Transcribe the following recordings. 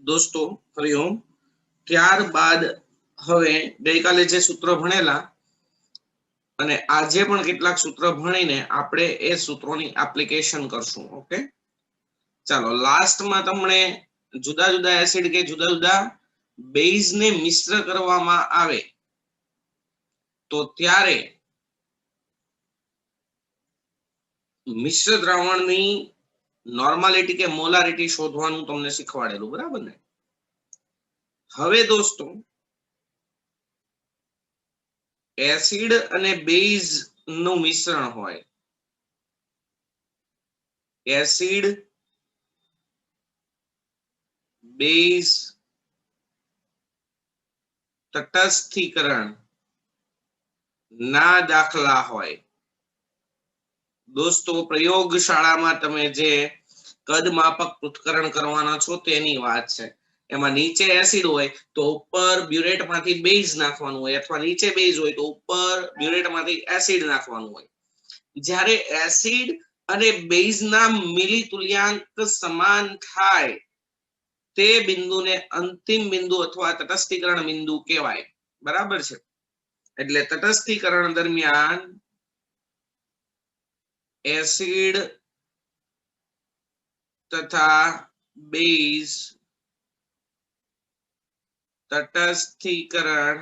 દોસ્તો હરિઓમ. ત્યારબાદ હવે ગઈકાલે જે સૂત્ર ભણેલા અને આજે પણ કેટલાક સૂત્ર ભણીને આપણે એ સૂત્રોની એપ્લિકેશન કરશું. ઓકે, ચાલો લાસ્ટમાં તમને જુદા જુદા એસિડ કે જુદા જુદા બેઝ ને મિશ્ર કરવામાં આવે તો ત્યારે મિશ્ર દ્રાવણની નોર્માલિટી કે મોલારિટી શોધવાનું તમને શીખવાડેલું, બરાબર ને? હવે દોસ્તો એસિડ અને બેઝ નું મિશ્રણ હોય, એસિડ બેઝ તટસ્થીકરણ ના દાખલા હોય. દોસ્તો પ્રયોગશાળામાં તમે જે કદ માપક પૃથ્થકરણ કરવાના છો તેની વાત છે. એમાં નીચે એસિડ હોય તો ઉપર બ્યુરેટ માંથી બેઝ નાખવાનું હોય, અથવા નીચે બેઝ હોય તો ઉપર બ્યુરેટ માંથી એસિડ નાખવાનું હોય. જ્યારે એસિડ અને બેઝ ના મિલી તુલ્યાંક સમાન થાય તે બિંદુને અંતિમ બિંદુ અથવા તટસ્થીકરણ બિંદુ કહેવાય, બરાબર છે? એટલે તટસ્થીકરણ દરમિયાન એસિડ તથા બેઝ તટસ્થીકરણ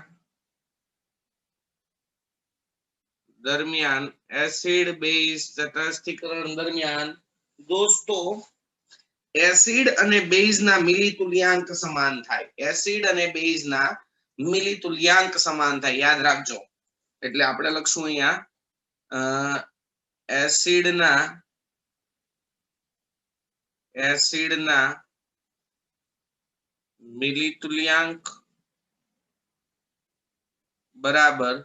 દરમિયાન દોસ્તો એસિડ અને બેઝ ના મિલી તુલ્યાંક સમાન થાય. એસિડ અને બેઝ ના મિલી તુલ્યાંક સમાન થાય, યાદ રાખજો. એટલે આપણે લખશું અહીંયા એસિડ ના મિલી તુલ્યાંક બરાબર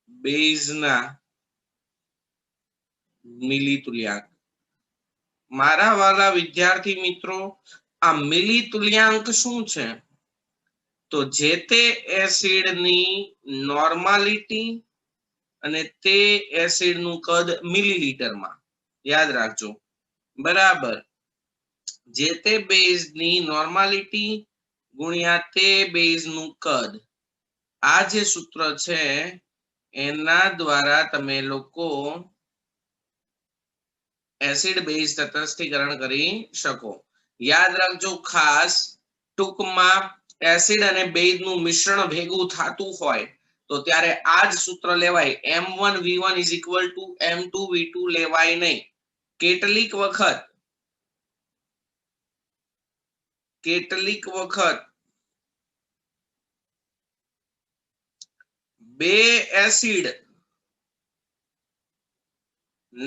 બેઝ ના મિલી તુલ્યાંક. મારા વાલા વિદ્યાર્થી મિત્રો, આ મિલી તુલ્યાંક શું છે? તો જે તે એસિડની નોર્માલિટી અને તે એસિડ નું કદ મિલીલીટરમાં, યાદ રાખજો, બરાબર. જે તે બેઝની નોર્માલિટી ગુણ્યા તે બેઝ નું કદ. આ જે સૂત્ર છે એના દ્વારા તમે લોકો એસિડ બેઝ તટસ્થીકરણ કરી શકો. યાદ રાખજો ખાસ, ટૂંકમાં એસિડ અને બેઝ નું મિશ્રણ ભેગું થતું હોય તો ત્યારે આ જ સૂત્ર લેવાય. M1V1 = M2V2 લેવાય નહીં. કેટલીક વખત બે એસિડ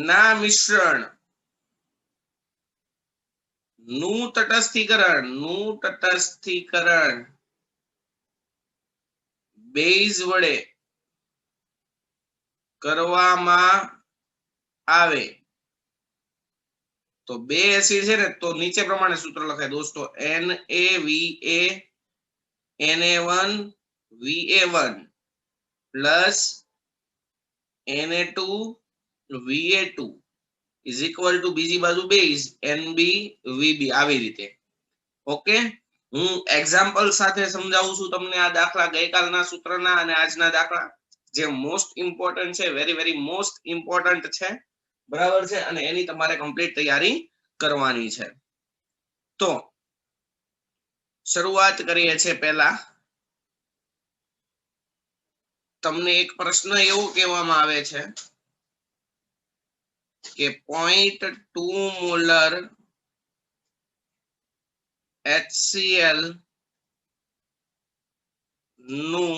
ના મિશ્રણ નું તટસ્થીકરણ બેઝ વડે કરવામાં આવે તો બે એસિડ છે ને, તો નીચે પ્રમાણે સૂત્ર લખાય દોસ્તો. Na1Va1 પ્લસ Na2Va2 = બીજી બાજુ બેઝ NbVb. આવી રીતે. ઓકે, હું એક્ઝામ્પલ સાથે સમજાવું છું તમને આ દાખલા, ગઈકાલના સૂત્રના અને આજના દાખલા, જે મોસ્ટ ઇમ્પોર્ટન્ટ છે, વેરી મોસ્ટ ઇમ્પોર્ટન્ટ છે, બરાબર છે? અને એની તમારે કમ્પ્લીટ તૈયારી કરવાની છે. તો શરૂઆત કરીએ છીએ. પહેલા તમને એક પ્રશ્ન એવો કહેવામાં આવે છે કે 0.2 મોલર HCl નું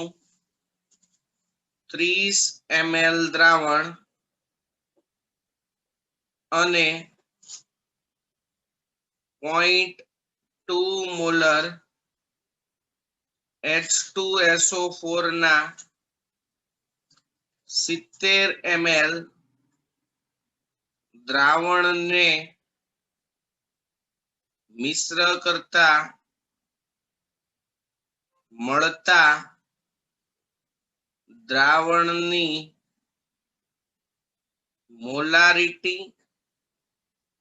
30 ml દ્રાવણ અને 0.2 મોલર H2SO4 ના 70 ml દ્રાવણને મિશ્ર કરતા મળતા દ્રાવણની મોલારિટી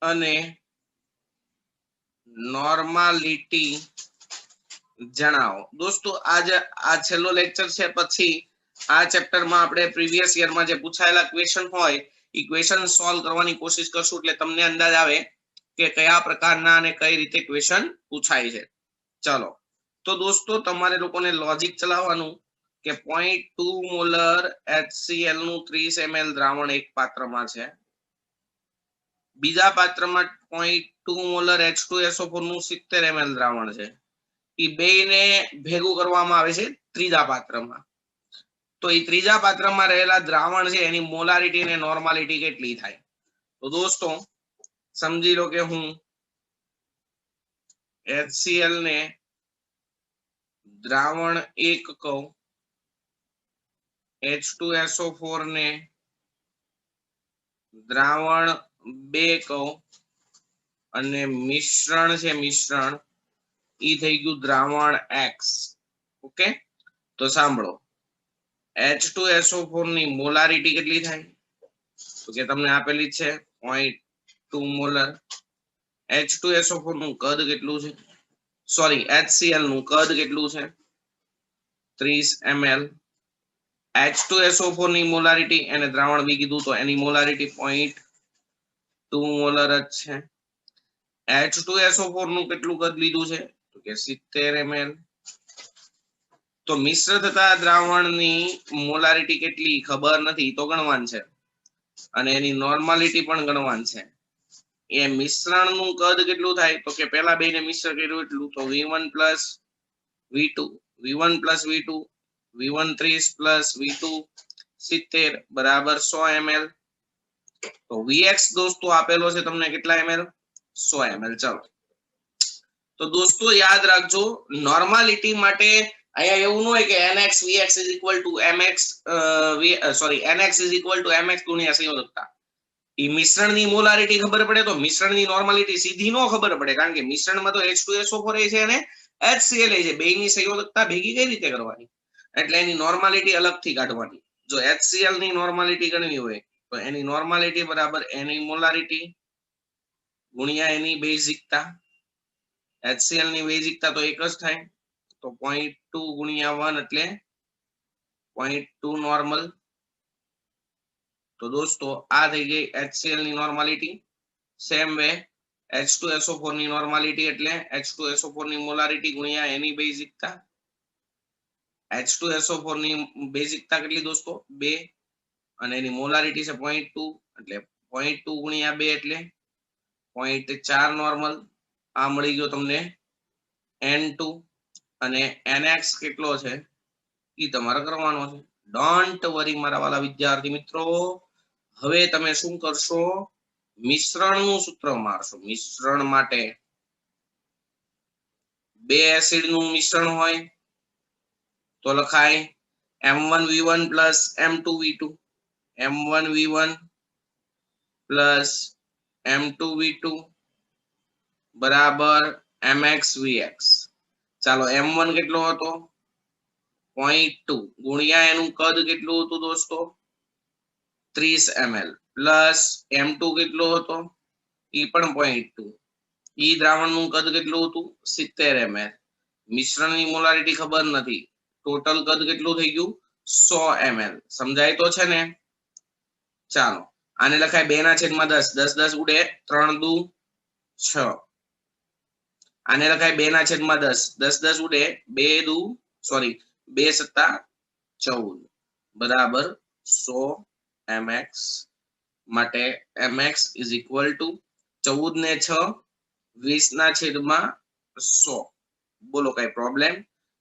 અને નોર્માલિટી જણાવો. દોસ્તો આ છેલ્લો લેક્ચર છે, પછી આ ચેપ્ટરમાં આપણે પ્રીવિયસ યરમાં જે પૂછાયેલા ક્વેશ્ચન હોય એ ક્વેશ્ચન સોલ્વ કરવાની કોશિશ કરશું, એટલે તમને અંદાજ આવે કે કયા પ્રકારના અને કઈ રીતે ક્વેશ્ચન પૂછાય છે. ચલો તો દોસ્તો તમારે લોકોને લોજિક ચલાવવાનું કે 0.2 મોલર HCl નું 30 ml દ્રાવણ એક પાત્રમાં છે, બીજા પાત્રમાં 0.2 મોલર H2SO4 નું 70 ml દ્રાવણ છે. એ બેને ભેગું કરવામાં આવે છે ત્રીજા પાત્રમાં. તો એ ત્રીજા પાત્રમાં રહેલા દ્રાવણ છે એની મોલારિટી અને નોર્માલિટી કેટલી થાય? તો દોસ્તો સમજી લો કે હું HCl ને દ્રાવણ 1 કહું, H2SO4 ને દ્રાવણ 2 કહું, અને મિશ્રણ છે મિશ્રણ ઈ થઈ ગયું દ્રાવણ X. ઓકે, તો સાંભળો, H2SO4 ની મોલારિટી કેટલી થાય? તો કે તમને આપેલી છે 0.2 મોલર. H2SO4 નું કદ કેટલું છે? સોરી, HCl નું કદ કેટલું છે? 30 ml. H2SO4 ની મોલારિટી અને દ્રાવણ બી કીધું તો એની મોલારિટી 0.2 મોલર જ છે. H2SO4 નું કેટલું કદ લીધું છે? તો કે 70 ml. તો મિશ્ર થતા દ્રાવણની મોલારિટી કેટલી ખબર નથી, તો ગણવાનું છે, અને એની નોર્માલિટી પણ ગણવાનું છે. એ મિશ્રણનું કદ કેટલું થાય? તો કે પહેલા બેને મિશ્ર કર્યું એટલું, તો V1 plus V2 V1 plus V2 V1 30 plus V2 70 બરાબર 100 ml. તો Vx દોસ્તો આપેલો છે તમને કેટલા ml? 100 ml. ચાલો તો દોસ્તો યાદ રાખજો, નોર્માલિટી માટે અહીંયા એવું ન હોય કે nx vx is equal to mx nx is equal to mx ગુણ્યા સંયોજકતા. ઈ મિશ્રણની મોલારિટી ખબર પડે તો મિશ્રણની નોર્માલિટી સીધી નો ખબર પડે, કારણ કે મિશ્રણમાં તો H2SO4 છે અને HCl છે, બેયની સંયોજકતા ભેગી કઈ રીતે કરવાની? એટલે એની નોર્માલિટી અલગથી કાઢવાની. જો HCl ની નોર્માલિટી ગણવી હોય તો એની નોર્માલિટી બરાબર એની મોલારિટી ગુણ્યા એની બેઝિકતા. HCl ની બેઝિકતા તો એક જ થાય, તો 0.2 ગુણ્યા 1 એટલે 0.2 નોર્મલ. તો દોસ્તો આ થઈ ગઈ HCl ની નોર્માલિટી. સેમ વે H2SO4 ની નોર્માલિટી એટલે H2SO4 ની મોલારિટી ગુણ્યા એની બેઝિકતા. H2SO4 ની બેઝિકતા કેટલી દોસ્તો? 2, અને એની મોલારિટી છે 0.2, એટલે 0.2 ગુણ્યા 2 એટલે 0.4 નોર્મલ. આ મળી ગયો તમને N2, અને NX કેટલો છે એ તમારે કરવાનો છે. ડોન્ટ વરી મારા વાલા વિદ્યાર્થી મિત્રો, હવે તમે શું કરશો? મિશ્રણનું સૂત્ર મારશો. મિશ્રણ માટે બે એસિડનું મિશ્રણ હોય તો લખાય M1V1 plus M2V2 M1V1 plus M2V2 બરાબર MXVX. ચાલો M1 કેટલો હતો? 0.2 ગુણ્યા એનું કદ કેટલું હતું દોસ્તો? 30 ml પ્લસ M2 કેટલો હતો? ઈ પણ 0.2. ઈ દ્રાવણનું કદ કેટલું હતું? 70 ml. મિશ્રણની મોલારિટી ખબર નથી, ટોટલ કદ કેટલું થઈ ગયું? 100 ml. સમજાય તો છે ને? ચાલો આને લખાય 2/10. 10 10 ઉડે, 3 દુ 6. આને લખાય 2/10. 10 10 ઉડે, 2 દુ 2 સત્તા 14 બરાબર 100 mx. માટે mx is equal to 14 ને 6 20/100. બોલો કઈ પ્રોબ્લેમ?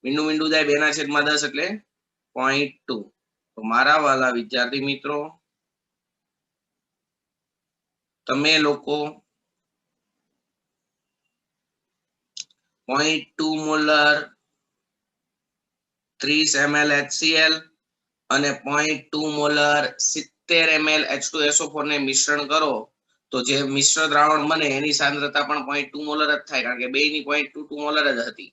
મીંડું મીંડું જાય 2/10 એટલે 0.2. તો મારા વાલા વિદ્યાર્થી મિત્રો, તમે લોકો 0.2 મોલર 30 ml HCl અને 0.2 મોલર 70 ml H2SO4 ને મિશ્રણ કરો તો જે મિશ્ર દ્રાવણ બને એની સાંદ્રતા પણ 0.2 મોલર જ થાય, કારણ કે બેયની 0.22 મોલર જ હતી.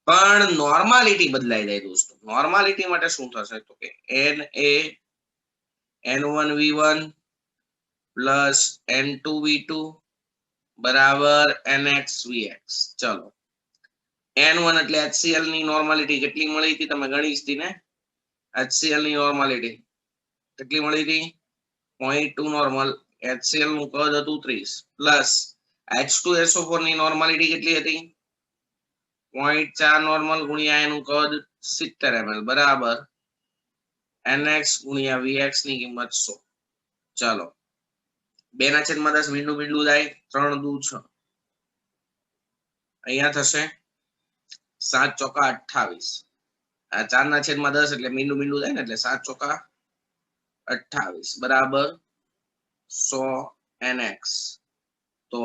પણ નોર્માલિટી બદલાઈ જાય દોસ્તો. નોર્માલિટી માટે શું થશે? તો કે Na N1V1 plus N2V2 બરાબર NX VX. ચલો N1 એટલે HCl ની નોર્માલિટી કેટલી મળી હતી તમે ગણી હતી ને? HCl ની નોર્માલિટી કેટલી મળી હતી? 0.2 નોર્મલ. HCl નું કદ હતું 30 પ્લસ H2SO4 ની નોર્માલિટી કેટલી હતી? 0.4 નોર્મલ ગુણ્યા એનું કદ 70 ml બરાબર NX ગુણ્યા VX ની કિંમત 100. ચાલો 2/10 મીંડું મીંડું જાય 3 દુ 6 અહીંયા થશે 7 ચોકા 28. આ 4/10 એટલે મીંડું મીંડું જાય ને એટલે 7 ચોકા 28 બરાબર 100 NX. તો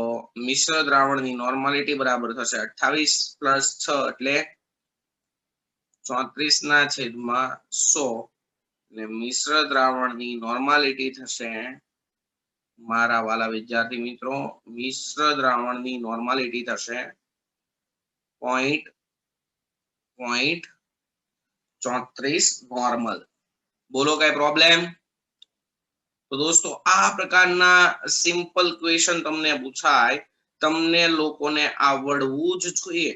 મિશ્ર દ્રાવણની નોર્માલિટી બરાબર થશે 28 પ્લસ 6 એટલે 34/100 ને મિશ્ર દ્રાવણની નોર્માલિટી થશે મારા વાલા વિદ્યાર્થી મિત્રો મિશ્ર દ્રાવણની નોર્માલિટી થશે 0.34 નોર્મલ. બોલો કઈ પ્રોબ્લેમ? તો દોસ્તો આ પ્રકારના સિમ્પલ ક્વેશ્ચન તમને પૂછાય તમને લોકોને આવડવું જ જોઈએ.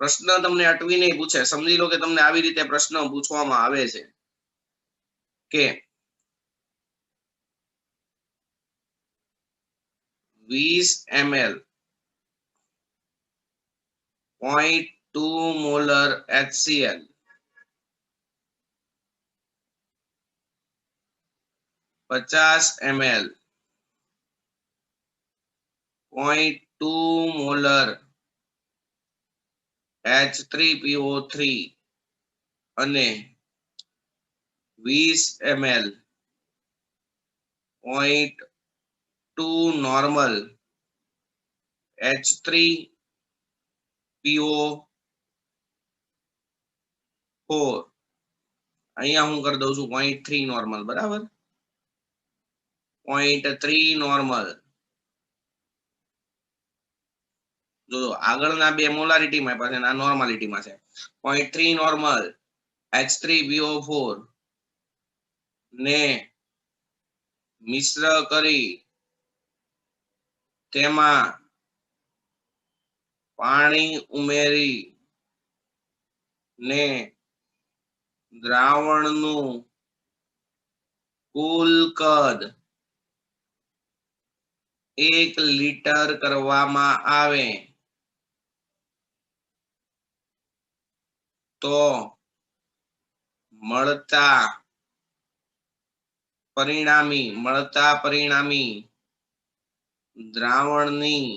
પ્રશ્ન તમને અટવી નહીં પૂછે. સમજી લો કે તમને આવી રીતે પ્રશ્ન પૂછવામાં આવે છે કે 20 ml 0.2 molar HCl 50 ml 0.2 molar H3PO3 અને 20 ml 0.2 નોર્મલ H3PO4 અહીંયા હું કરી દઉં છું 0.3 નોર્મલ બરાબર 0.3 નોર્મલ. જો આગળના બે મોલારિટીમાં પાસે આ નોર્માલિટીમાં છે 0.3 નોર્મલ H3PO4 ને મિશ્ર કરી તેમાં પાણી ઉમેરી ને દ્રાવણનું કુલ કદ 1 લીટર કરવામાં આવે તો મળતા પરિણામી દ્રાવણની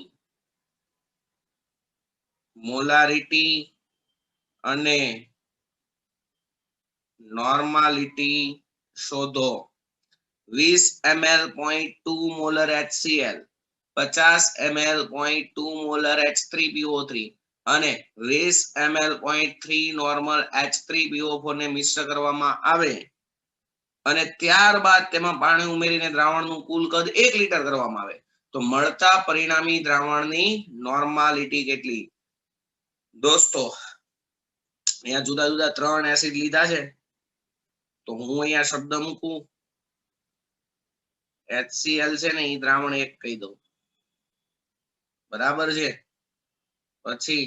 મોલારિટી અને નોર્માલિટી શોધો. 20 ml 0.2 molar HCl 50 ml 0.2 molar H3PO3 અને 20 ml 0.3 નોર્મલ H3PO4 ને મિશ્ર કરવામાં આવે અને ત્યારબાદ તેમાં પાણી ઉમેરીને દ્રાવણનું કુલ કદ 1 લીટર કરવામાં આવે તો મળતા પરિણામી દ્રાવણની નોર્માલિટી કેટલી? દોસ્તો અહીંયા જુદા જુદા 3 એસિડ લીધા છે તો હું અહીંયા શબ્દ મૂકું HCl છે ને એ દ્રાવણ 1 કહી દઉં બરાબર છે. પછી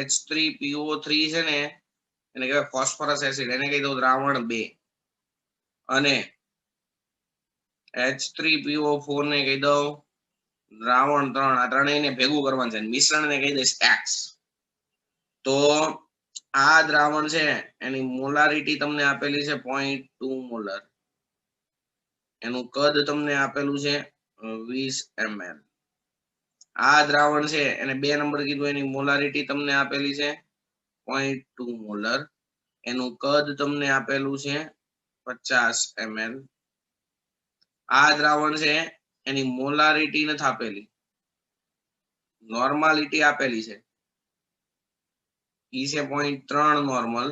H3PO3 છે ને એને કહેવાય ફોસ્ફરસ એસિડ એને કહી દઉં દ્રાવણ 2 અને H3PO4 ને કહી દઉં દ્રાવણ 3. આ ત્રણેયને ભેગું કરવાનું છે મિશ્રણને કહી દઈશ X. તો આ દ્રાવણ છે એની મોલારિટી તમને આપેલી છે 0.2 મોલર એનું કદ તમને આપેલું છે 20 ml. આ દ્રાવણ છે એને 2 નંબર કીધું એની મોલારિટી તમને આપેલી છે 0.2 મોલર એનું કદ તમને આપેલું છે 50 ml. આ દ્રાવણ છે એની મોલારિટી નથી આપેલી નોર્માલિટી આપેલી છે ઈ છે 0.3 નોર્મલ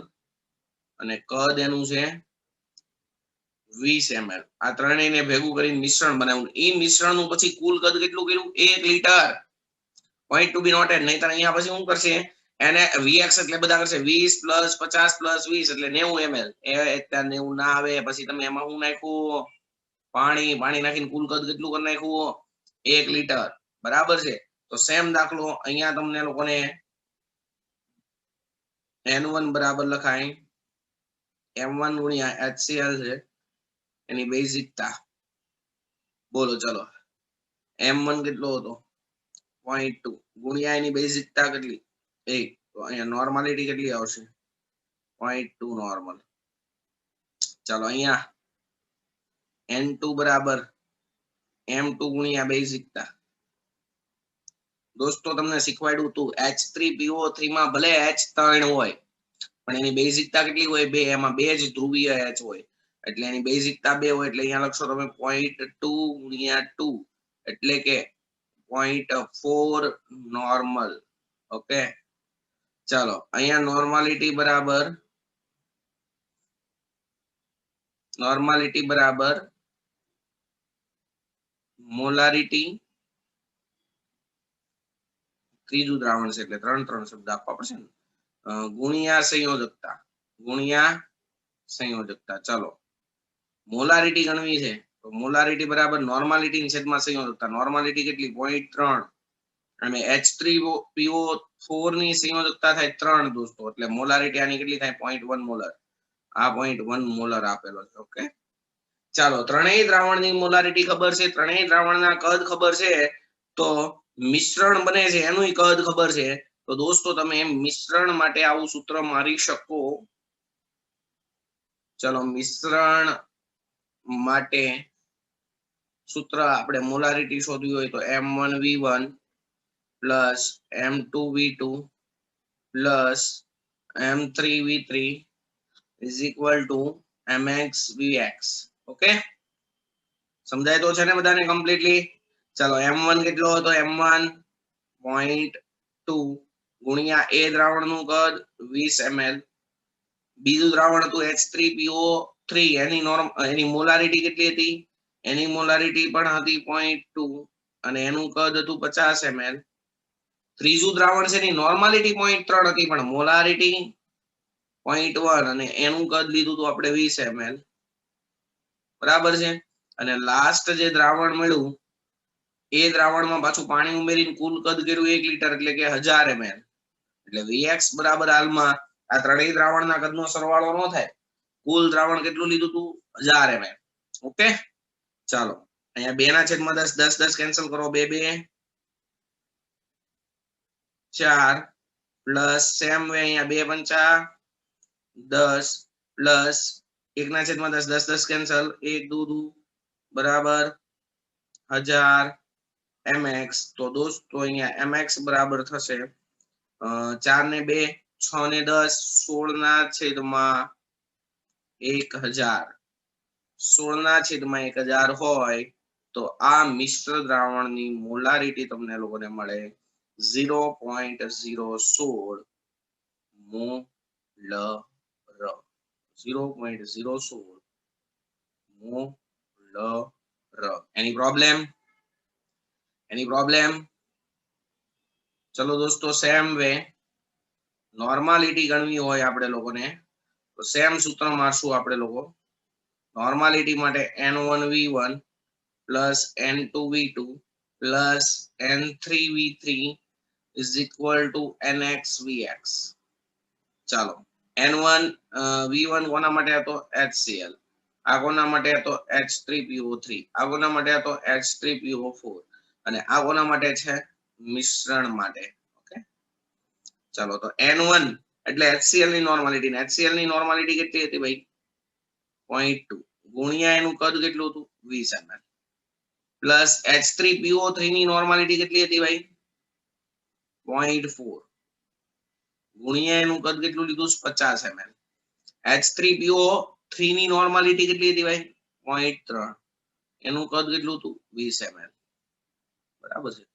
અને કદ એનું છે 20 ml. આ ત્રણેયને ભેગું કરીને મિશ્રણ બનાવ્યું એ મિશ્રણનું પછી કુલ કદ કેટલું કર્યું 1 લીટર 0.2 બી નોટેડ નહીતર અહીંયા પછી શું કરશે એને VX એટલે બધા કરશે 20 પ્લસ 50 પ્લસ 20 એટલે 90 ml એ 90 ના આવે પછી તમે એમાં હું નાખ્યું પાણી નાખીને કુલ કદ કેટલું કરી નાખ્યું 1 લીટર બરાબર છે. તો સેમ દાખલો અહીંયા તમને લોકોને N1 બરાબર લખાય M1 ગુણ્યા HCl છે એની બેઝિકતા. બોલો ચલો M1 કેટલો હતો 0.2 ગુણ્યા એની બેઝિકતા કેટલી 1. તો અહીંયા નોર્માલિટી કેટલી આવશે 0.2 નોર્મલ. ચાલો અહીંયા N2 બરાબર M2 ગુણ્યા બેઝિકતા. દોસ્તો તમને શીખવાડ્યું હતું H3PO3 માં ભલે H3 હોય પણ એની બેઝિકતા કેટલી હોય 2. એમાં 2 જ ધ્રુવીય H હોય એટલે એની બેઝિકતા 2 હોય એટલે અહીંયા લખશો તમે 0.2 ગુણ્યા 2 એટલે કે 0.4 નોર્મલ. ઓકે ચાલો અહીંયા નોર્માલિટી બરાબર મોલારિટી ત્રીજું દ્રાવણ છે એટલે 3 શબ્દ આપવા પડશે ને ગુણ્યા સંયોજકતા. ચાલો મોલારિટી ગણવી છે તો મોલારિટી બરાબર નોર્માલિટી ની છેદમાં સંયોજકતા. નોર્માલિટી કેટલી 0.3 અને H3PO4 ની સંયોજકતા થાય 3 દોસ્તો એટલે મોલારિટી આની કેટલી થાય 0.1 મોલર. આ 0.1 મોલર આપેલો છે. ઓકે ચાલો ત્રણેય દ્રાવણની મોલારિટી ખબર છે, ત્રણેય દ્રાવણના કદ ખબર છે, તો મિશ્રણ બને છે એનું કદ ખબર છે. તો દોસ્તો તમે મિશ્રણ માટે આવું સૂત્ર મારી શકો. ચલો મિશ્રણ માટે સૂત્ર આપણે મોલારિટી શોધવી હોય તો M1V1 plus M2V2 plus M3V3 is equal to MXVX. Okay સમજાય તો છે ને બધાને કમ્પ્લીટલી. ચાલો M1 કેટલો હતો M1 0.2 ગુણ્યા એ દ્રાવણનું કદ 20 ml. બીજું દ્રાવણ હતું H3PO3 એની મોલારિટી કેટલી હતી એની મોલારિટી પણ હતી 0.2 અને એનું કદ હતું 50 ml. ત્રીજું દ્રાવણ છે એની નોર્માલિટી 0.3 હતી પણ મોલારિટી 0.1 અને એનું કદ લીધું હતું આપણે 20 ml બરાબર છે. અને લાસ્ટ જે દ્રાવણ મળ્યું એ દ્રાવણમાં પાછું પાણી ઉમેરીને કુલ કદ કર્યું 1 લીટર એટલે કે 1000 ml. એટલે Vx બરાબર હાલમાં આ ત્રણેય દ્રાવણના કદનો સરવાળો ન થાય. કુલ દ્રાવણ કેટલું લીધું હતું 1000 ml. ઓકે ચાલો અહીંયા 2/10 10 કેન્સલ કરો 2 2 4 પ્લસ સેમ વે અહીંયા 2 પંચા 10 પ્લસ 1/10 10 10 કેન્સલ 1 2 2 બરાબર 1000 mx. તો દોસ્તો અહીંયા mx બરાબર થશે 4 ને 2 6 ને 10 16/1000 16/1000 હોય તો આ મિશ્ર દ્રાવણની મોલારિટી તમને લોકોને મળે 0.016 મોલર. 0.016 મોલર. એની પ્રોબ્લેમ ચલો દોસ્તો સેમ વે નોર્માલિટી ગણવી હોય આપણે લોકોને તો સેમ સૂત્ર મારશું આપણે લોકો. નોર્માલિટી માટે N1V1 plus N2V2 plus N3V3 is equal to NXVX. ચાલો N1V1 કોના માટે હતો HCl, આ કોના માટે હતો H3PO3, આ કોના માટે હતો H3PO4 અને આ કોના માટે છે મિશ્રણ માટે. ઓકે ચાલો તો N1 એટલે HCl ની નોર્માલિટી ને HCl ની નોર્માલિટી કેટલી હતી ભાઈ 0.2 ગુણ્યા એનું કદ કેટલું હતું 20 ml પ્લસ H3PO3 ની નોર્માલિટી કેટલી હતી ભાઈ 0.4 ગુણ્યા એનું કદ કેટલું લીધું 50 ml. H3PO3 ની નોર્માલિટી કેટલી હતી ભાઈ 0.3 એનું કદ કેટલું હતું 20 ml બરાબર છે.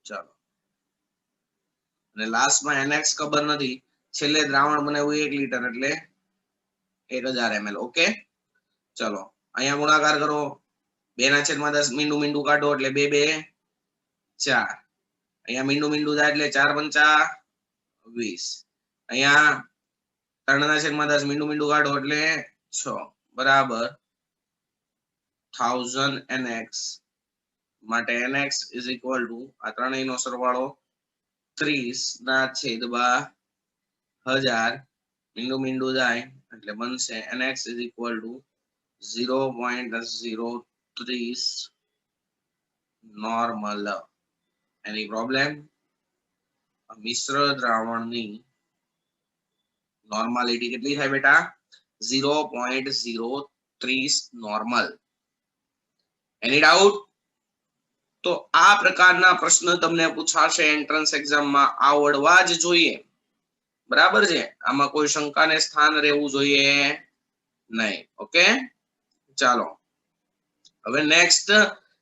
ચાલો અને લાસ્ટમાં NX ખબર નથી, છેલ્લે દ્રાવણ બનાવ્યું 1 લીટર એટલે 1000 ml. ઓકે ચલો અહીંયા ગુણાકાર કરો 2/10 મીંડું કાઢો એટલે 2 2 4 અહીંયા મીંડું થાય એટલે 4 પંચા 20 અહીંયા 3/10 મીંડું કાઢો એટલે 6 બરાબર 1000 nx માટે nx ઇઝ ઇક્વલ ટુ આ ત્રણેયનો સરવાળો 30 ના છેદમાં 1000 મીંડું મીંડું જાય એટલે બનશે nx is equal to 0.030 normal. Any problem? મિશ્ર દ્રાવણની નોર્માલિટી કેટલી થાય બેટા? 0.030 નોર્મલ. એની ડાઉટ? તો આ પ્રકારના પ્રશ્ન તમને પૂછાશે એન્ટ્રન્સ એક્ઝામમાં, આવડવા જ જોઈએ. બરાબર છે? આમાં કોઈ શંકાને સ્થાન રહેવું જોઈએ નહીં. ઓકે, ચાલો હવે નેક્સ્ટ,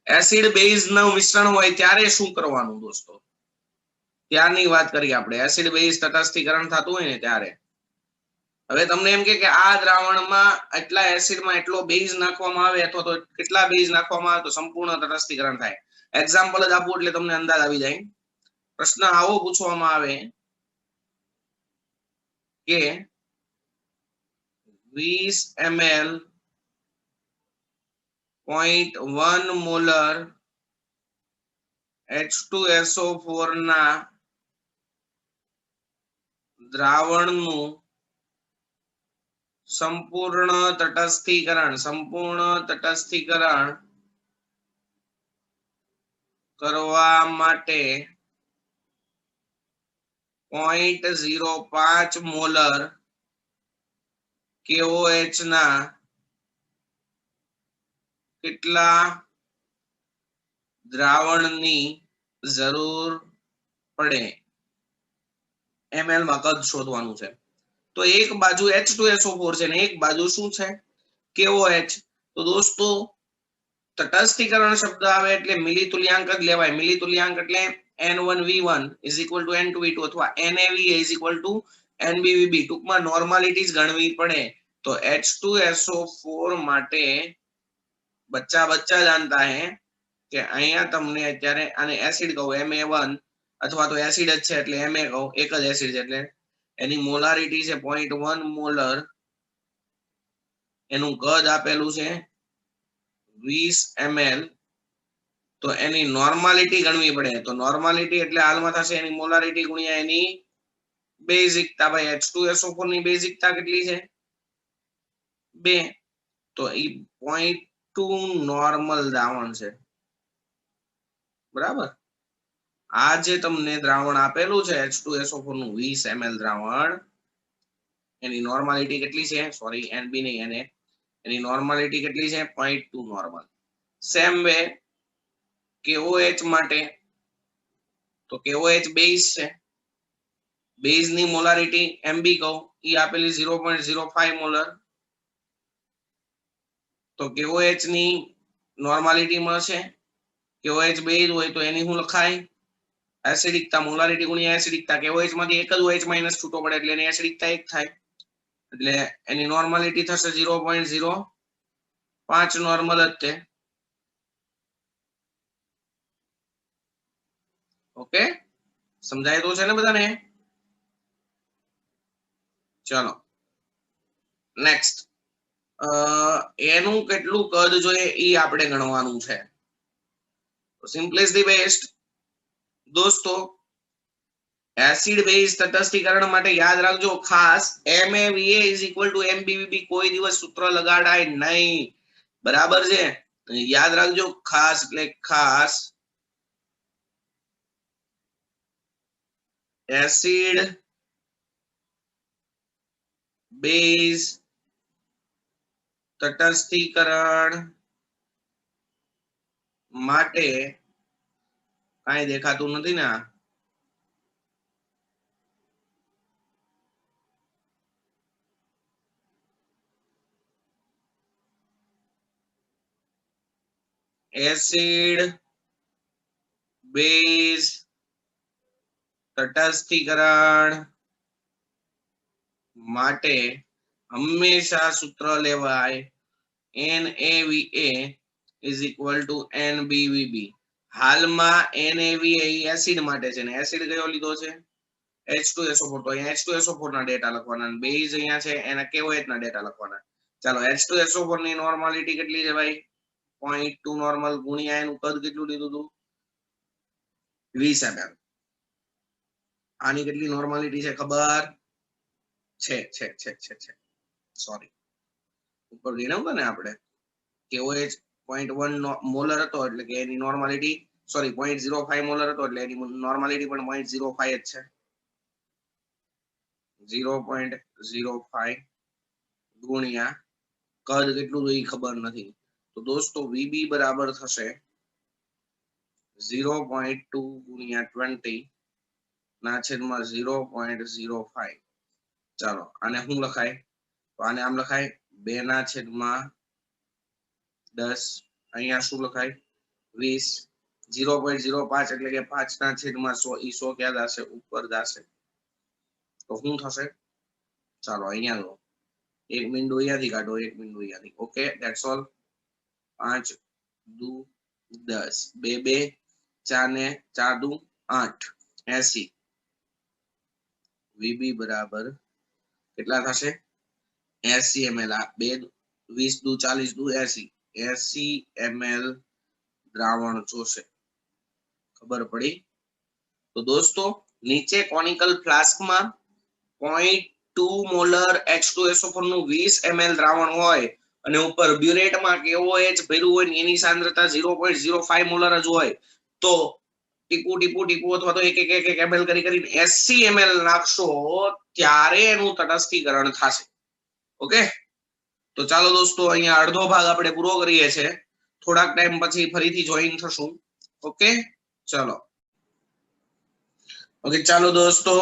એસિડ બેઝ નું મિશ્રણ હોય ત્યારે શું કરવાનું દોસ્તો? ત્યારની વાત કરીએ આપણે. એસિડ બેઝ તટસ્થીકરણ થતું હોય ને ત્યારે. હવે તમને એમ કે આ દ્રાવણમાં એટલા એસિડમાં એટલો બેઝ નાખવામાં આવે અથવા તો કેટલા બેઝ નાખવામાં આવે તો સંપૂર્ણ તટસ્થીકરણ થાય. એક્ઝામ્પલ જ આપું એટલે તમને અંદાજ આવી જાય. પ્રશ્ન આવો પૂછવામાં આવે કે 20 ml 0.1 મોલર H2SO4 ના દ્રાવણનું સંપૂર્ણ તટસ્થીકરણ કરવા માટે 0.05 મોલર KOH ના કેટલા દ્રાવણની જરૂર પડે? ml માં કદ શોધવાનું છે. તો એક બાજુ H2SO4 છે ને એક બાજુ શું છે? KOH. તો દોસ્તો તટસ્થીકરણ શબ્દ આવે એટલે મિલિતુલ્યાંક જ લેવાય. મિલિતુલ્યાંક એટલે N1V1 = N2V2 અથવા NaVA = NbVb. ટૂંકમાં નોર્માલિટી જ ગણવી પડે. તો H2SO4 માટે બચ્ચા જાણતા હે કે અહીંયા તમને અત્યારે આને એસિડ કહું Ma1 અથવા તો એસિડ જ છે એટલે Ma કહું, એક જ એસિડ છે એટલે એની મોલારિટી છે 0.1 મોલર. એનું કદ આપેલું છે 20 ml. તો એની નોર્માલિટી ગણવી પડે. તો નોર્માલિટી એટલે હાલમાં થશે એની મોલારિટી ગુણ્યા એની બેઝિકતા. ભાઈ H2SO4 ની બેઝિકતા કેટલી છે? 2. તો ઈ 0.2 નોર્મલ દ્રાવણ છે. બરાબર? આ જે તમને દ્રાવણ આપેલું છે H2SO4 નું 20 ml દ્રાવણ, એની નોર્માલિટી કેટલી છે? સોરી, NB નહીં, Na. એની નોર્માલિટી કેટલી છે? 0.2 નોર્મલ. સેમ વે KOH માટે, તો KOH બેઝ છે. બેઝ ની મોલારિટી MB કહું, ઈ આપેલી 0.05 મોલર. તો KOH ની નોર્માલિટી મળશે. KOH બેઝ હોય તો એની શું લખાય? એસિડિકતા, મોલારિટી ગુણ્યા એસિડિકતા. KOH માંથી એક જ OH- છૂટો પડે એટલે એની એસિડિકતા 1 થાય. એટલે એની નોર્માલિટી થશે 0.05 નોર્મલ જ છે. ઓકે, સમજાય તો છે ને બધાને? ચલો નેક્સ્ટ, એનું કેટલું કદ જોઈએ ઈ આપણે ગણવાનું છે. સિમ્પલેસ્ટ ધી બેસ્ટ દોસ્તો, એસિડ બેઝ તટસ્થીકરણ માટે યાદ રાખજો ખાસ MaVa = MbVb. કોઈ દિવસ સૂત્ર લગાડાય નહીં. બરાબર છે? યાદ રાખજો ખાસ, એટલે ખાસ એસિડ બેઝ તટસ્થીકરણ માટે કાંઈ દેખાતું નથી ને? એસિડ બેઝ તટસ્થીકરણ માટે હંમેશા સૂત્ર લેવાય NaVa = NbVb. હાલમાં NaVa એસિડ માટે છે ને એસિડ કયો લીધો છે? H2SO4. તો અહીંયા H2SO4 ના ડેટા લખવાના, બેઝ અહીંયા છે એના KOH ના ડેટા લખવાના. ચાલો H2SO4 ની નોર્માલિટી કેટલી છે ભાઈ 0.2 નોર્મલ ગુણ્યા એનું કદ કેટલું લીધું હતું 20 ml. આની કેટલી નોર્માલિટી છે ખબર છે સોરી ઉપર ગઈ નહોતા ને આપણે KOH 0.1 મોલર હતો એટલે કે એની નોર્માલિટી સોરી 0.05 મોલર હતો એટલે એની નોર્માલિટી પણ 0.05 જ છે 0.05 ગુણ્યા કદ કેટલું તો એ ખબર નથી તો દોસ્તો VB બરાબર થશે 0.2 ગુણ્યા 20 ના છેદમાં 0.05 ચાલો આને શું લખાય તો આને આમ લખાય 2 ના છેદમાં 10 અહીંયા શું લખાય 20 0.05 એટલે કે 5 ના છેદમાં 100 ઈ 100 ક્યાં જશે ઉપર જશે તો શું થશે ચાલો અહીંયા લો એક બિંદુ અહીંયાથી કાઢો એક બિંદુ અહીંયાથી ઓકે ધેટ્સ ઓલ 5 દુ 10 2 2 4 ને 4 દુ 8 80 VB બરાબર કેટલા થશે 80 ml આ 2 20 દુ 40 દુ 80 ml દ્રાવણ જોશે ખબર પડી તો દોસ્તો નીચે કોનિકલ ફ્લાસ્કમાં 0.2 મોલર H2SO4 નું 20 ml દ્રાવણ હોય અને ઉપર બ્યુરેટમાં KOH ભર્યું હોય ને એની સાંદ્રતા 0.05 મોલર જ હોય તો ટીપુ ટીપુ ટીપુ અથવા તો એક ml કરીને 80 ml નાખશો ત્યારે એનું તટસ્થીકરણ થશે ઓકે તો ચાલો દોસ્તો અહીંયા અડધો ભાગ આપણે પૂરો કરીએ છીએ થોડાક ટાઈમ પછી ફરીથી જોઈન થશું ઓકે ચલો ઓકે ચાલો દોસ્તો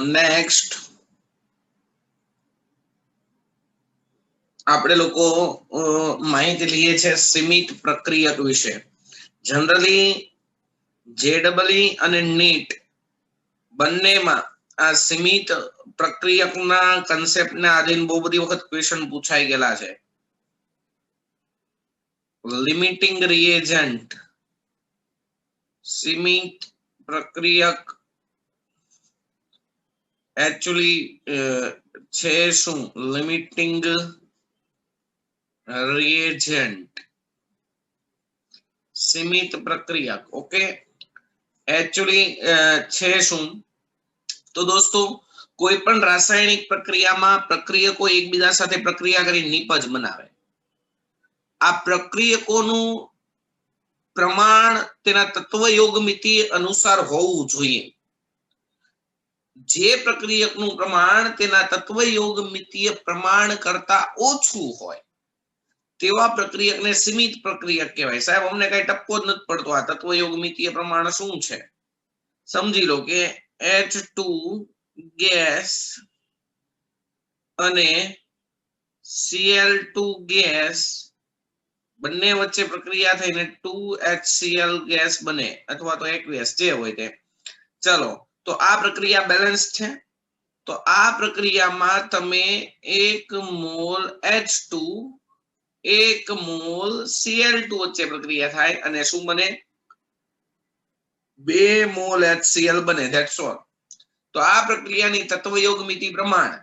નેક્સ્ટ આપણે લોકો માહિતી લઈએ છે સીમિત પ્રક્રિયક વિશે જનરલી JEE અને NEET બંનેમાં આ સીમિત પ્રક્રિયકના કન્સેપ્ટને આધીન બહુ બધી વખત ક્વેશ્ચન પૂછાઈ ગયેલા છે લિમિટિંગ રિએજન્ટ સીમિત પ્રક્રિયક એકચ્યુઅલી છે શું લિમિટિંગ રિએજન્ટ સીમિત પ્રક્રિયક ઓકે એકચ્યુઅલી છે શું તો દોસ્તો કોઈ પણ રાસાયણિક પ્રક્રિયામાં પ્રક્રિયકો એકબીજા સાથે પ્રક્રિયા કરી નિપજ બનાવે આ પ્રક્રિયકોનું પ્રમાણ તેના તત્વયોગમિતિ અનુસાર હોવું જોઈએ જે પ્રક્રિયકનું પ્રમાણ તેના તત્વયોગમિતીય પ્રમાણ કરતા ઓછું હોય તેવા પ્રક્રિયકને સીમિત પ્રક્રિયક કહેવાય સાહેબ અમને કઈ ટપકો જ નથી પડતો આ તત્વયોગમિતીય પ્રમાણ શું છે સમજી લો કે H2 ગેસ અને Cl2 ગેસ બંને વચ્ચે પ્રક્રિયા થઈને 2HCl ગેસ બને અથવા તો aqueous જે હોય તે ચલો તો આ પ્રક્રિયા બેલેન્સ છે તો આ પ્રક્રિયામાં તમે 1 મોલ H2 1 મોલ Cl2 વચ્ચે પ્રક્રિયા થાય અને શું બને 2 મોલ HCl બને ધેટ્સ ઓલ તો આ પ્રક્રિયાની તત્વયોગમિતિ પ્રમાણ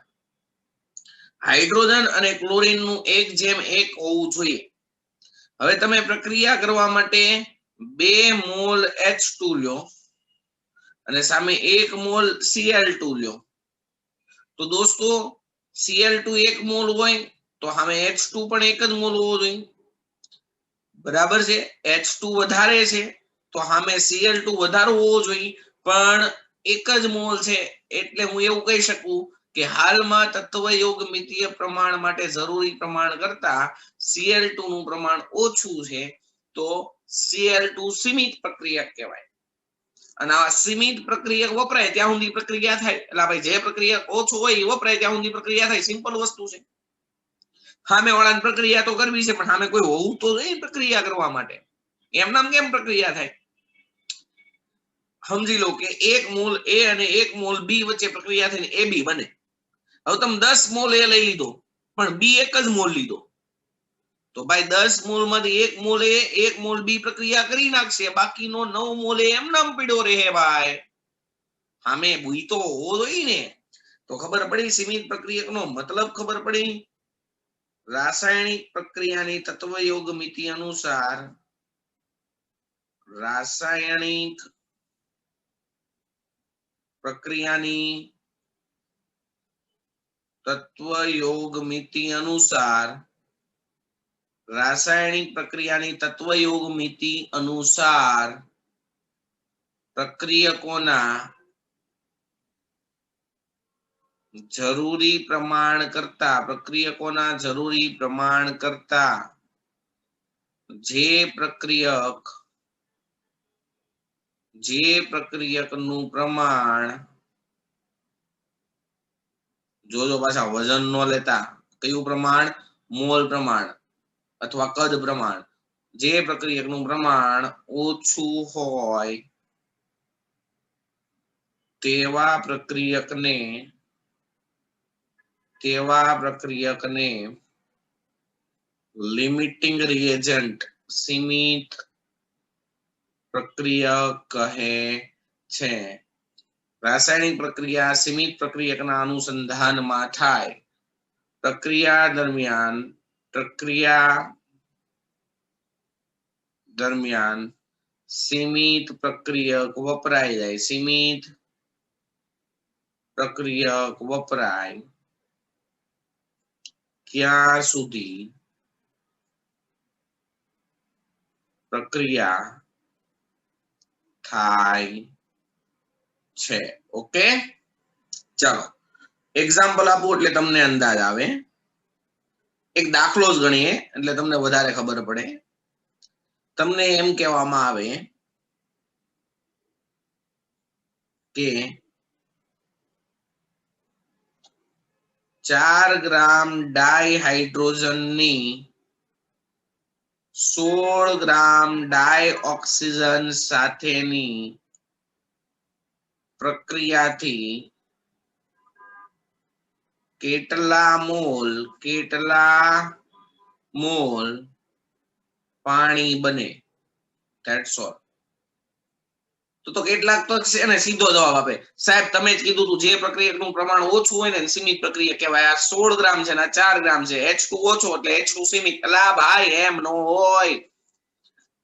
હાઇડ્રોજન અને ક્લોરીન નું 1:1 હોવું જોઈએ હવે તમે પ્રક્રિયા કરવા માટે 2 મોલ H2 લ્યો અને સામે 1 મોલ Cl2 લ્યો તો દોસ્તો Cl2 1 મોલ હોય તો સામે H2 પણ 1 જ મોલ હોવો જોઈએ બરાબર છે H2 વધારે છે તો સામે Cl2 વધારે હોવો જોઈએ પણ 1 જ મોલ છે એટલે હું એવું કહી શકું કે હાલમાં તત્વયોગમિતીય પ્રમાણ માટે જરૂરી પ્રમાણ કરતા Cl2 નું પ્રમાણ ઓછું છે તો Cl2 સીમિત પ્રક્રિયક કહેવાય અને આ સીમિત પ્રક્રિયક વપરાય ત્યાં સુધી પ્રક્રિયા થાય એટલે ભાઈ જે પ્રક્રિયક ઓછું હોય એ વપરાય ત્યાં સુધી પ્રક્રિયા થાય સિમ્પલ વસ્તુ છે સામે વાળાની પ્રક્રિયા તો કરવી છે પણ સામે કોઈ હોવું તો જોઈએ પ્રક્રિયા કરવા માટે એમ નામ કેમ પ્રક્રિયા થાય સમજી લો કે 1 મોલ A અને 1 મોલ B વચ્ચે પ્રક્રિયા થઈને AB બને હવે તમે 10 મોલ A લઈ લીધો પણ B 1 જ મોલ લીધો તો ભાઈ 10 મોલ માંથી 1 મોલ A 1 મોલ B પ્રક્રિયા કરી નાખશે બાકીનો 9 મોલ A એમ નામ પડ્યો રહે ભાઈ સામે બુઈ તો હોવો જોઈએ ને તો ખબર પડી સીમિત પ્રક્રિયકનો મતલબ ખબર પડી રાસાયણિક પ્રક્રિયાની તત્વયોગ મિતિ અનુસાર રાસાયણિક પ્રક્રિયાની તત્વયોગ મિતિ અનુસાર રાસાયણિક પ્રક્રિયાની તત્વયોગ મિતિ અનુસાર પ્રક્રિયકોના જરૂરી પ્રમાણ કરતા જે પ્રક્રિયકનું પ્રમાણ જોજો પાછા વજન નો લેતા કયું પ્રમાણ મોલ પ્રમાણ અથવા કદ પ્રમાણ જે પ્રક્રિયકનું પ્રમાણ ઓછું હોય તેવા પ્રક્રિયકને લિમિટિંગ રિએજન્ટ સીમિત પ્રક્રિયક કહે છે. રાસાયણિક પ્રક્રિયા સીમિત પ્રક્રિયકના અનુસંધાનમાં થાય. પ્રક્રિયા દરમિયાન સીમિત પ્રક્રિયક વપરાય ત્યાં સુધી પ્રક્રિયા થાય છે. ઓકે, ચાલો એક્ઝામ્પલ આપું એટલે તમને અંદાજ આવે. એક દાખલો જ ગણીએ એટલે તમને વધારે ખબર પડે. તમને એમ કહેવામાં આવે કે 4 ગ્રામ ડાયહાઇડ્રોજનની 16 ગ્રામ ડાયઓક્સિજન સાથેની પ્રક્રિયાથી કેટલા મોલ પાણી બને. That's all. તો કેટલાક તો છે ને સીધો જવાબ આપે, સાહેબ તમે જ કીધું હતું જે પ્રક્રિયકનું પ્રમાણ ઓછું હોય ને સીમિત પ્રક્રિયા કહેવાય. આ 16 ગ્રામ છે ને 4 ગ્રામ છે, H2 ઓછો એટલે H2 સીમિત. અલા ભાઈ એમ નો હોય.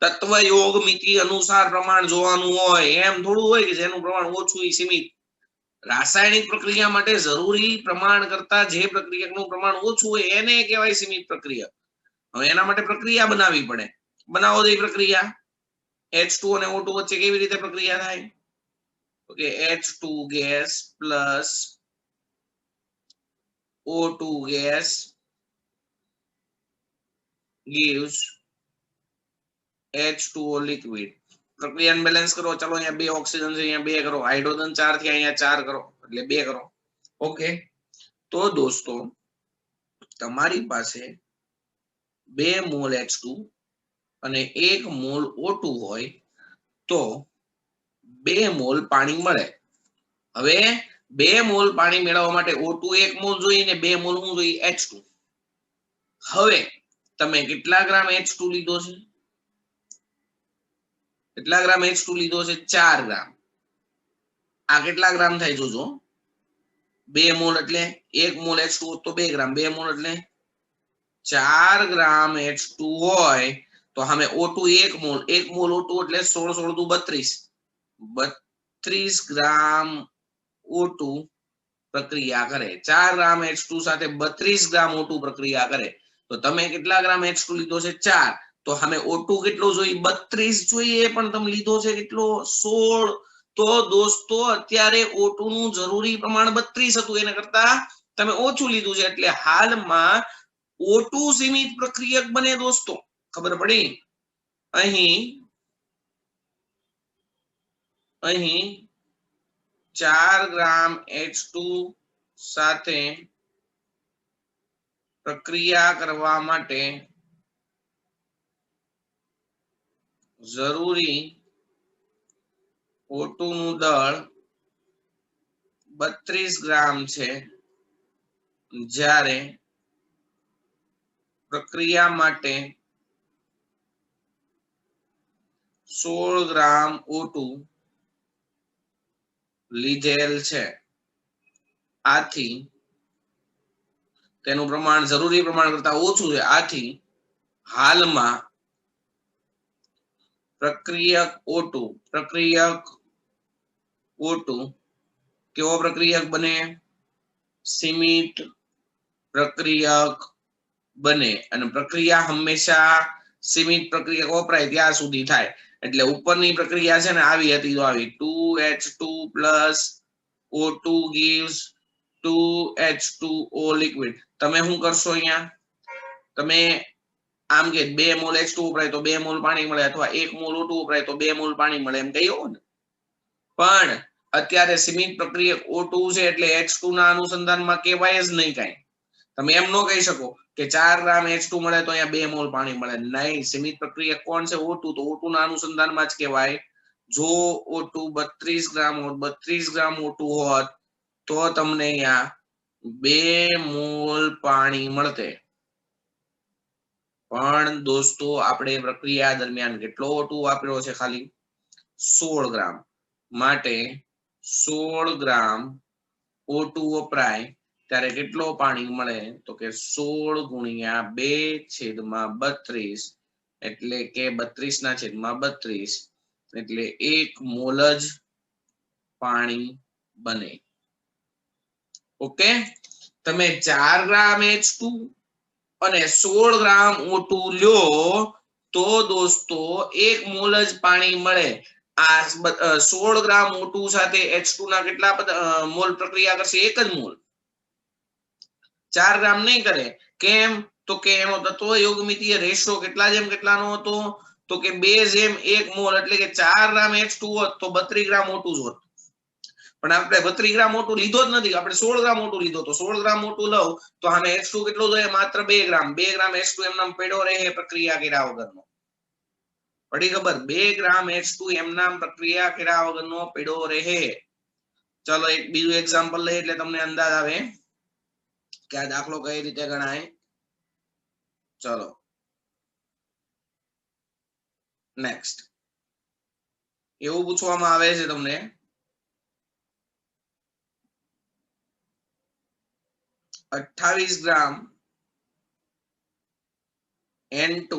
તત્વયોગ મિતિ અનુસાર પ્રમાણ જોવાનું હોય. એમ થોડું હોય કે જેનું પ્રમાણ ઓછું એ સીમિત. રાસાયણિક પ્રક્રિયા માટે જરૂરી પ્રમાણ કરતા જે પ્રક્રિયકનું પ્રમાણ ઓછું હોય એને કહેવાય સીમિત પ્રક્રિયા. હવે એના માટે પ્રક્રિયા બનાવવી પડે. બનાવો તો એ પ્રક્રિયા H2 અને O2 વચ્ચે કેવી રીતે પ્રક્રિયા થાય? Okay, H2 gas plus O2 gas gives H2O liquid. પ્રક્રિયાને બેલેન્સ કરો. ચાલો અહીંયા 2 ઓક્સિજન છે, અહીંયા 2 કરો. હાઇડ્રોજન 4 થી અહીંયા 4 કરો એટલે 2 કરો. ઓકે, તો દોસ્તો તમારી પાસે 2 મોલ H2 અને 1 મોલ O2 હોય તો 2 મોલ પાણી મળે. હવે 2 મોલ પાણી મેળવવા માટે O2 1 મોલ જોઈએ ને 2 મોલ શું જોઈએ? H2. હવે તમે કેટલા ગ્રામ H2 લીધો છે? કેટલા ગ્રામ H2 લીધો છે? 4 ગ્રામ. આ કેટલા ગ્રામ થાય જોજો. 2 મોલ એટલે 1 મોલ H2 તો 2 ગ્રામ. 2 મોલ એટલે 4 ગ્રામ H2 હોય તો સામે O2 1 મોલ. 1 મોલ O2 એટલે 16 16 × 32 ગ્રામ O2 પ્રક્રિયા કરે. 4 ગ્રામ H2 સાથે 32 ગ્રામ O2 પ્રક્રિયા કરે. તો તમે કેટલા ગ્રામ H2 લીધો છે? 4. તો સામે O2 કેટલો જોઈએ? 32 જોઈએ, પણ તમે લીધો છે કેટલો? 16. તો દોસ્તો અત્યારે O2 નું જરૂરી પ્રમાણ 32 હતું, એના કરતા તમે ઓછું લીધું છે એટલે હાલમાં O2 સીમિત પ્રક્રિયક બને. દોસ્તો ખબર પડી? અહીં 4 ગ્રામ H2 સાથે પ્રક્રિયા કરવા માટે જરૂરી O2 નું દળ 32 ગ્રામ છે, જ્યારે પ્રક્રિયા માટે 16 ગ્રામ O2 લીધેલ છે. આથી તેનું પ્રમાણ જરૂરી પ્રમાણ કરતા ઓછું છે. આથી હાલમાં પ્રક્રિયક O2 કેવો પ્રક્રિયક બને? સીમિત પ્રક્રિયક બને. અને પ્રક્રિયા હંમેશા સીમિત પ્રક્રિયક વપરાય ત્યાં સુધી થાય. એટલે ઉપરની પ્રક્રિયા છે ને આવી હતી તો આવી 2H2 plus O2 gives 2H2O liquid. તમે શું કરશો અહીંયા? તમે આમ કે 2 મોલ H2 વપરાય તો 2 મોલ પાણી મળે, અથવા 1 મોલ O2 વપરાય તો 2 મોલ પાણી મળે એમ કહ્યું ને. પણ અત્યારે સીમિત પ્રક્રિયક O2 છે એટલે H2 ના અનુસંધાનમાં કહેવાય જ નહીં કાંઈ. તમે એમ ન કહી શકો કે 4 ગ્રામ H2 મળે તો અહીંયા 2 મોલ પાણી મળે. નહીં, સીમિત પ્રક્રિયક કોણ છે? O2. તો O2 ના અનુસંધાનમાં જ કહેવાય. જો O2 32 ગ્રામ હોત, 32 ગ્રામ O2 હોત તો તમને અહીંયા 2 મોલ પાણી મળતે. પણ દોસ્તો આપણે પ્રક્રિયા દરમિયાન કેટલો O2 વાપર્યો છે? ખાલી 16 ગ્રામ. માટે 16 ગ્રામ O2 વપરાય ત્યારે કેટલો પાણી મળે? તો કે 16 ગુણ્યા 2/32 એટલે કે 32/32 એટલે 1 મોલ જ પાણી બને. ઓકે, તમે 4 ગ્રામ H2 અને 16 ગ્રામ O2 લ્યો તો દોસ્તો 1 મોલ જ પાણી મળે. આ 16 ગ્રામ O2 સાથે H2 ના કેટલા મોલ પ્રક્રિયા કરશે? 1 જ મોલ. 4 ગ્રામ નહીં કરે. કેમ? તો કે એનો તત્વ યોગમિતીય રેશિયો કેટલા જેમ કેટલાનો હતો? તો કે 2:1 મોલ. એટલે કે 4 ગ્રામ H2 હોત તો 32 ગ્રામ O2 જ હોત. પણ આપણે 32 ગ્રામ O2 લીધો જ નથી, આપણે 16 ગ્રામ O2 લીધો. તો 16 ગ્રામ O2 લઉં તો આને H2 કેટલો જોઈએ? માત્ર 2 ગ્રામ. 2 ગ્રામ H2 એમનામ પડ્યો રહે પ્રક્રિયા કર્યા વગરનો. પડી ખબર? 2 ગ્રામ H2 એમનામ પ્રક્રિયા કર્યા વગરનો પડ્યો રહે. ચલો એક બીજું એક્ઝામ્પલ લઈએ એટલે તમને અંદાજ આવે કે આ દાખલો કઈ રીતે ગણાય. ચલો નેક્સ્ટ. એવું પૂછવામાં આવે છે તમને 28 ગ્રામ N2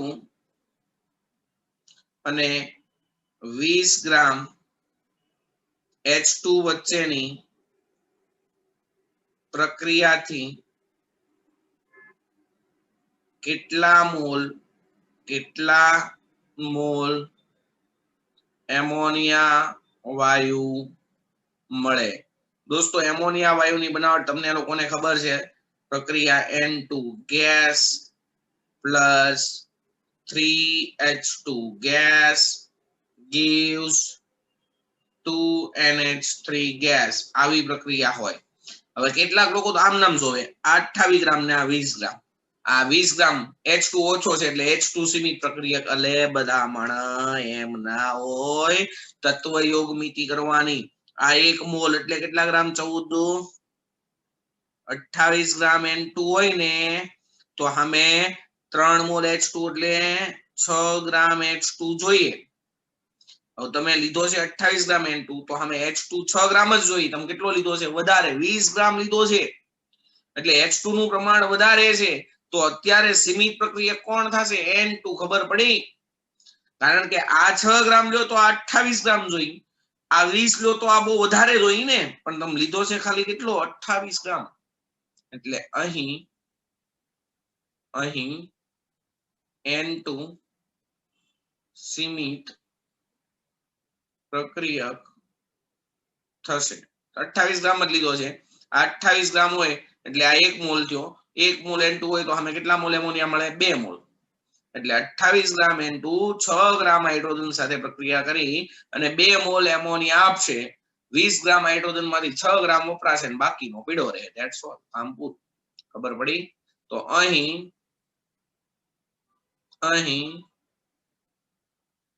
અને 20 ગ્રામ H2 વચ્ચેની પ્રક્રિયાથી કેટલા મોલ એમોનિયા વાયુ મળે? દોસ્તો એમોનિયા વાયુની બનાવટ તમને લોકોને ખબર છે. પ્રક્રિયા N2 gas plus 3H2 gas gives 2NH3 gas. આવી પ્રક્રિયા હોય. હવે કેટલાક લોકો તો આમ નામ જોવે 28 ગ્રામ ને આ 20 ગ્રામ. આ 20 ગ્રામ H2 ઓછો છે એટલે H2 સીમિત પ્રક્રિયક. અલે બધા માણા એમ ના હોય. તત્વ યોગમિતિ કરવાની. આ 1 મોલ એટલે કેટલા ગ્રામ? 14. 28 ગ્રામ N2 હોય ને તો સામે 3 મોલ H2 એટલે 6 ગ્રામ H2 જોઈએ. હવે તમે લીધો છે 28 ગ્રામ N2 તો સામે H2 6 ગ્રામ જ જોઈએ. તમે કેટલો લીધો છે? વધારે, 20 ગ્રામ લીધો છે. એટલે H2 નું પ્રમાણ વધારે છે. તો અત્યારે સીમિત પ્રક્રિયક કોણ થશે? N2. ખબર પડી? કારણ કે આ 6 ગ્રામ લ્યો તો આ 28 ગ્રામ જોઈ. આ 20 લ્યો તો આ બહુ વધારે જોઈ ને. પણ તમે લીધો છે ખાલી કેટલો? 28 ગ્રામ. એટલે અહીં N2 સીમિત પ્રક્રિયક થશે. 28 ગ્રામ જ લીધો છે. 28 ગ્રામ હોય એટલે આ 1 મોલ થયો. 1 મોલ N2 હોય તો સામે કેટલા મોલ એમોનિયા મળે? 2 મોલ. એટલે 28 ગ્રામ N2 6 ગ્રામ હાઇડ્રોજન સાથે પ્રક્રિયા કરી અને 2 મોલ એમોનિયા આપશે. 20 ગ્રામ હાઇડ્રોજન માંથી 6 ગ્રામ વપરાશે અને બાકીનો પીડો રહે. That's all. કામ પૂરું. ખબર પડી? તો અહીં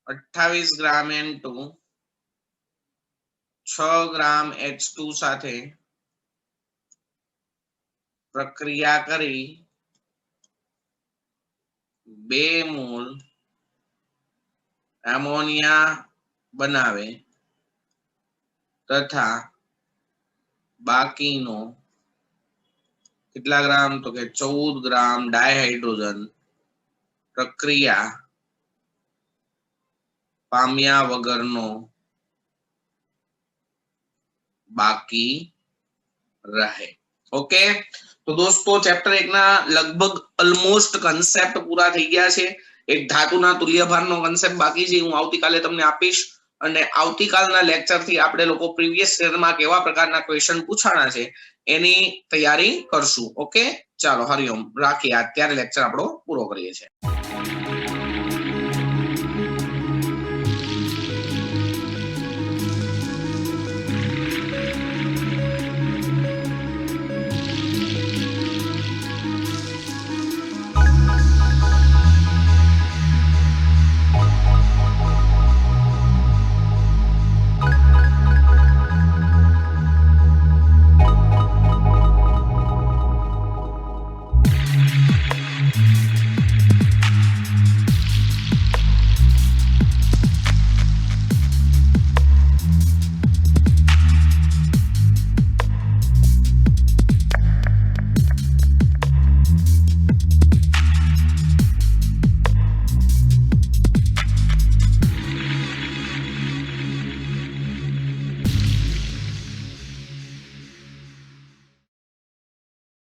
28 ગ્રામ N2 6 ગ્રામ H2 સાથે પ્રક્રિયા કરી 2 મોલ એમોનિયા બનાવે તથા બાકીનો કેટલા ગ્રામ? તો કે 14 ગ્રામ ડાયહાઇડ્રોજન પ્રક્રિયા પામ્યા વગરનો બાકી રહે. ઓકે, તો દોસ્તો ચેપ્ટર 1 ના લગભગ ઓલમોસ્ટ કન્સેપ્ટ પૂરા થઈ ગયા છે. એક ધાતુના તુલ્યભારનો કન્સેપ્ટ બાકી છે, હું આવતીકાલે તમને આપીશ. અને આવતીકાલના લેક્ચર થી આપણે લોકો પ્રીવિયસ યરમાં કેવા પ્રકારના ક્વેશ્ચન પૂછાણા છે એની તૈયારી કરશું. ઓકે, ચાલો હરિઓમ, રાખીએ. અત્યારે લેક્ચર આપણો પૂરો કરીએ છીએ.